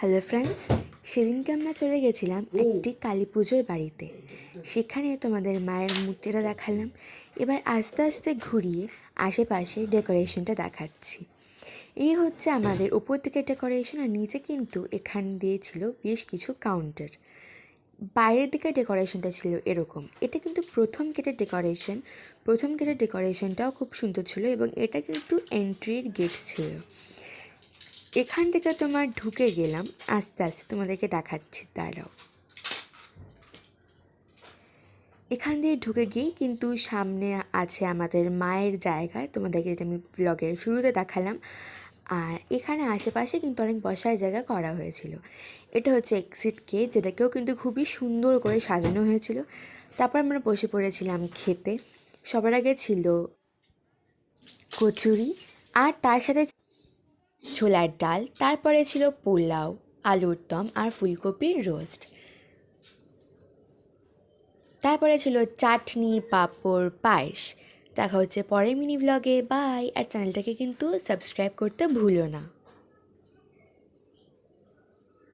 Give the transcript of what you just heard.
Hello friends, সেদিনকে আমরা চলে গেছিলাম একটি কালী পুজোর বাড়িতে। সেখানে তোমাদের মায়ের মূর্তিটা দেখালাম। এবার আস্তে আস্তে ঘুরিয়ে আশেপাশে ডেকোরেশনটা দেখাচ্ছি। এই হচ্ছে আমাদের ওপর থেকে ডেকোরেশন, আর নিচে কিন্তু এখান দিয়ে ছিল বেশ কিছু কাউন্টার। বাইরের দিকে ডেকোরেশনটা ছিল এরকম। এটা কিন্তু প্রথম গেটের ডেকোরেশনটাও খুব সুন্দর ছিল, এবং এটা কিন্তু এন্ট্রির গেট ছিল। এখান থেকে তোমার ঢুকে গেলাম, আস্তে আস্তে তোমাদেরকে দেখাচ্ছি, দাঁড়াও। এখান দিয়ে ঢুকে গিয়েই কিন্তু সামনে আছে আমাদের মায়ের জায়গা, তোমাদেরকে যেটা আমি ব্লগের শুরুতে দেখালাম। আর এখানে আশেপাশে কিন্তু অনেক বসার জায়গা করা হয়েছিল। এটা হচ্ছে এক্সিট গেট, যেটাকেও কিন্তু খুবই সুন্দর করে সাজানো হয়েছিল। তারপর আমরা বসে পড়েছিলাম খেতে। সবার আগে ছিল কচুরি, আর তার সাথে ছোলার ডাল, তারপরে ছিল পোলাও, আলুর দম আর ফুলকপির রোস্ট। তারপরে ছিল চাটনি, পাঁপড়, পায়েস। দেখা হচ্ছে পরের মিনি ব্লগে। বাই। আর চ্যানেলটাকে কিন্তু সাবস্ক্রাইব করতে ভুলো না।